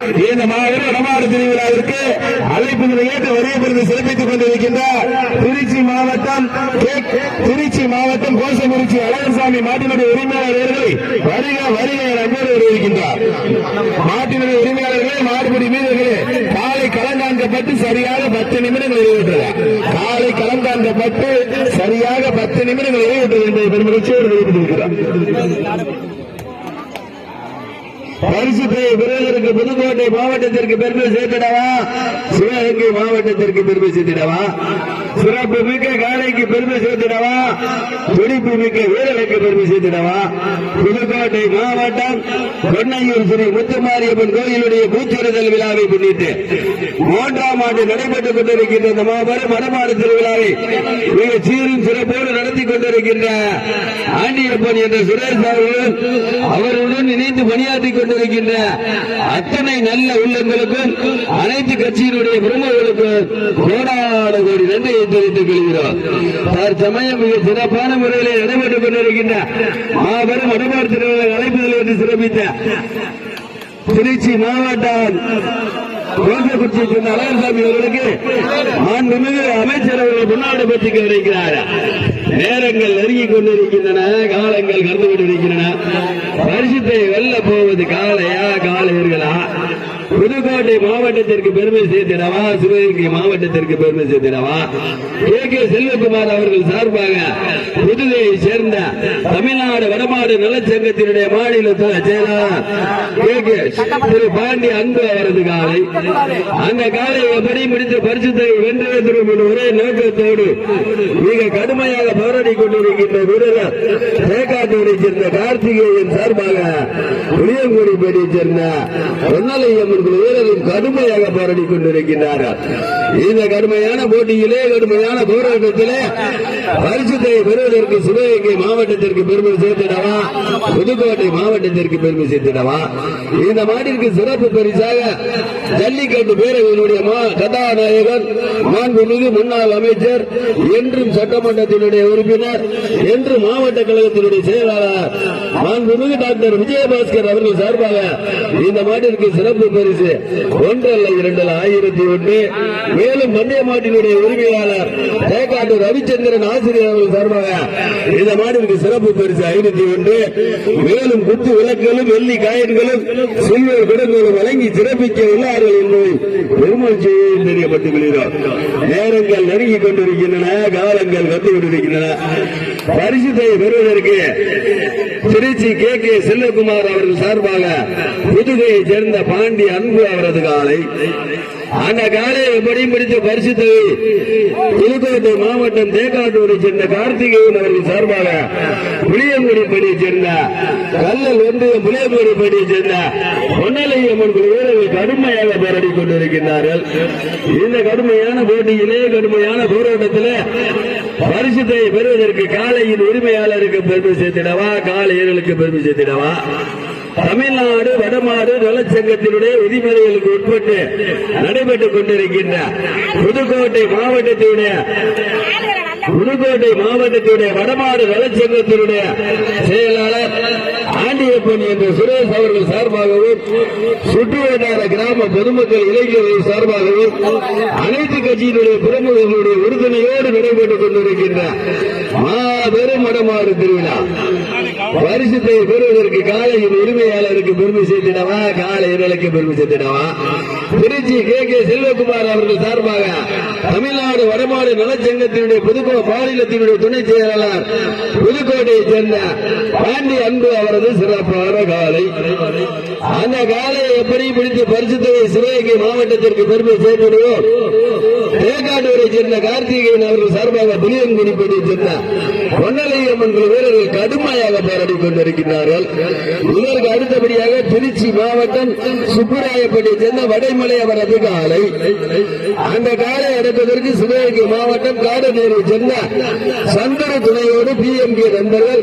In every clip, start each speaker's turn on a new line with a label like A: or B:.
A: இந்த மாபெரும் வடமாடு திருவிழாவிற்கு அழைப்புகளை ஏற்று வருகை சிறப்பித்துக் கொண்டிருக்கின்றார் திருச்சி மாவட்டம் கோசமுறிச்சி அழகர்சாமி மாட்டினுடைய உரிமையாளர்களை வருக வருக அன்போடு வருகின்றார். மாட்டினுடைய உரிமையாளர்களே, மாடுபடி மீனர்களே, காலை களங்காண்கப்பட்டு சரியாக 10 நிமிடங்கள் நிறைவேற்றலாம். காலை களங்காண்கப்பட்டு சரியாக 10 நிமிடங்கள் நிறைவேற்றது என்பதை பெருமகிழ்ச்சியோடு தெரிவித்திருக்கிறார். பரிசுத்தை பெறுவதற்கு புதுக்கோட்டை மாவட்டத்திற்கு பெருமை சேர்த்திடவா, சிவகங்கை மாவட்டத்திற்கு பெருமை சேர்த்திடவா, சிறப்பு மிக்க காலைக்கு பெருமை சேர்த்திடவா, துடிப்பு மிக்க வீரர்களுக்கு பெருமை சேர்த்திடவா, புதுக்கோட்டை மாவட்டம் பொன்னையூர் ஸ்ரீ முத்துமாரியம்மன் கோயிலுடைய பூச்சொரிதல் விழாவை முன்னிட்டு 3ஆம் ஆண்டு நடைபெற்றுக் கொண்டிருக்கின்ற இந்த மாபெரும் வடமாடு திருவிழாவை மிக சீரும் சிறப்போடு நடத்தி கொண்டிருக்கின்ற ஆண்டியப்பன் என்ற சுரேஷ் அவர்களுடன் இணைந்து பணியாற்றிக் கொண்டிருக்கின்ற அத்தனை நல்ல உள்ளங்களுக்கும் அனைத்து கட்சியினுடைய பிரமுகர்களுக்கும் கோடான கோடி நன்றியை தெரிவித்துக் கொள்கிறோம். தற்சமயம் மிக சிறப்பான முறையிலே நடைபெற்றுக் கொண்டிருக்கின்ற மாபெரும் வடமாடு திருவிழா அழைப்புதல் என்று சிறப்பித்த திருச்சி மாவட்டம் கோசக்குறிச்சியை சேர்ந்த அழகர்சாமி அவர்களுக்கு மாண்புமிகு அமைச்சர் அவர்கள் முன்னாடி பற்றி கவனிக்கிறார். நேரங்கள் நெருங்கிக் கொண்டிருக்கின்றன, காலங்கள் கடந்து கொண்டிருக்கின்றன. பரிசுத்தை வெல்ல போவது காளையா காளையர்களா? புதுக்கோட்டை மாவட்டத்திற்கு பெருமை சேர்த்திடவா, சிவகங்கை மாவட்டத்திற்கு பெருமை சேர்த்திடவா? கே செல்வகுமார் அவர்கள் சார்பாக புதுவையை சேர்ந்த தமிழ்நாடு வடமாடு நலச்சங்கத்தினுடைய மாநில செயலாளர் திரு பாண்டி அன்பு அவரது காலை, அந்த காலை எப்படி முடித்து பரிசுத்தை வென்று திரும்ப ஒரே நோக்கத்தோடு மிக கடுமையாக போராடி கொண்டிருக்கின்ற வீரர் தேக்காட்டூரை சேர்ந்த கார்த்திகேயன் சார்பாக புளியங்குடிப்பேட்டை சேர்ந்த பொன்னலையம்மன் வீரர்கள் கடுமையாக போராடி கொண்டிருக்கின்றார்கள். இந்த கடுமையான போட்டியிலே, கடுமையான போராட்டத்திலே பரிசுத்தை பெறுவதற்கு சிவகங்கை மாவட்டத்திற்கு பெருமை சேர்த்திடவா, புதுக்கோட்டை மாவட்டத்திற்கு பெருமை சேர்த்திடவா? இந்த மாட்டிற்கு சிறப்பு பரிசாக ஜல்லிக்கட்டு பேரவையினுடைய கதாநாயகர் மாண்புமிகு முன்னாள் அமைச்சர், என்றும் சட்டமன்றத்தினுடைய உறுப்பினர், என்று மாவட்ட கழகத்தினுடைய செயலாளர் மாண்புமிகு டாக்டர் விஜயபாஸ்கர் அவர்கள் சார்பாக இந்த மாட்டிற்கு சிறப்பு பரிசு 1 அல்ல 2 அல்ல 1001. மேலும் மண்டிய மாட்டினுடைய உரிமையாளர் தேக்காட்டு ரவிச்சந்திரன் ஆசிரியர் அவர்கள் சார்பாக இந்த மாட்டிற்கு சிறப்பு பரிசு 501. மேலும் குத்து விளக்குகளும் வெள்ளி காயன்களும் சில்வர் குடங்களும் வழங்கி சிறப்பிக்க உள்ளார்கள் என்பதை பெருமகிழ்ச்சியை தெரியப்பட்டுக் கொள்கிறோம். நேரங்கள் நெருங்கிக் கொண்டிருக்கின்றன, காலங்கள் வந்து கொண்டிருக்கின்றன. பரிசுத்தை பெறுவதற்கு திருச்சி கே செல்வகுமார் அவர்கள் சார்பாக புதுகையை சேர்ந்த பாண்டி அன்பு அவரது காலை, அந்த காலையை எப்படி முடித்த பரிசுத்தை புதுக்கோட்டை மாவட்டம் தேக்காட்டூரை சேர்ந்த கார்த்திகேயன் அவர்கள் சார்பாக புளியங்குடிப்படியை சேர்ந்த கல்லல் ஒன்றியம் புளியங்குடிப்படியை சேர்ந்த பொன்னலையம்மன் வீரர்கள் கடுமையாக போராடி கொண்டிருக்கின்றார்கள். இந்த கடுமையான போட்டியிலே, கடுமையான போராட்டத்திலே பரிசுத்தை பெறுவதற்கு காலையின் உரிமையாளருக்கு பெருமை சேர்த்திடவா, காளையர்களுக்கு பெருமை சேர்த்திடவா? தமிழ்நாடு வடமாடு நலச்சங்கத்தினுடைய விதிமுறைகளுக்கு உட்பட்டு நடைபெற்றுக் கொண்டிருக்கின்ற புதுக்கோட்டை மாவட்டத்தினுடைய வடமாடு நலச்சங்கத்தினுடைய செயலாளர் ஆண்டியப்பன் என்ற சுரேஷ் அவர்கள் சார்பாகவும், சுற்றுவட்டார கிராம பொதுமக்கள் இளைஞர்கள் சார்பாகவும், அனைத்து கட்சியினுடைய பிரமுகர்களுடைய உறுதுணையோடு நடைபெற்றுக் கொண்டிருக்கின்ற மாபெரும் வடமாடு திருவிழா பரிசுத்தை பெறுவதற்கு காலையின் உரிமையாளருக்கு பெருமை சேர்த்திடவா, காளையர்களுக்கு பெருமை சேர்த்திடவா? திருச்சி கே செல்வகுமார் அவர்கள் சார்பாக தமிழ்நாடு வடமாடு நலச்சங்கத்தினுடைய மாநிலத்தினுடைய துணை செயலாளர் புதுக்கோட்டையை சேர்ந்த பாண்டி அன்பு அவரது சிறப்பான காலை, அந்த காலையை எப்படி பிடித்து பரிசுத்தை சிவகங்கை மாவட்டத்திற்கு பெருமை சேர்த்திடுவோம். தேக்காட்டூரை சேர்ந்த கார்த்திகேயன் அவர்கள் சார்பாக புளியங்குடிப்பேட்டை சேர்ந்த பொன்னலையம்மன் வீரர்கள் கடுமையாக போராடி கொண்டிருக்கிறார்கள். இதற்கு அடுத்தபடியாக திருச்சி மாவட்டம் சுப்புராயப்பேட்டை சேர்ந்த வடைமலை அவரது காலை, அந்த காலை அடைப்பதற்கு சிவகங்கை மாவட்டம் காடநேரை சேர்ந்த சந்தன துணையோடு PMK நண்பர்கள்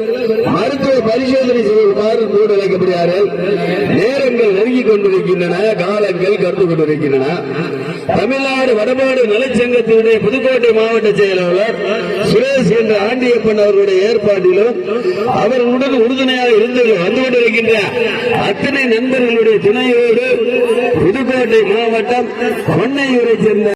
A: மருத்துவ பரிசோதனை செய்யுமாறு கூடு வைக்கப்படுகிறார்கள். நேரங்கள் நெருங்கிக் கொண்டிருக்கின்றன, காலங்கள் கடந்து கொண்டிருக்கின்றன. தமிழ்நாடு வடமாடு நலச்சங்கத்தினுடைய புதுக்கோட்டை மாவட்ட செயலாளர் சுரேஷ் என்ற ஆண்டியப்பன் அவர்களுடைய ஏற்பாட்டிலும் அவர்களுடன் உறுதுணையாக இருந்து வந்து கொண்டிருக்கின்ற அத்தனை நண்பர்களுடைய துணையோடு புதுக்கோட்டை மாவட்டம் பொன்னையூரை சேர்ந்த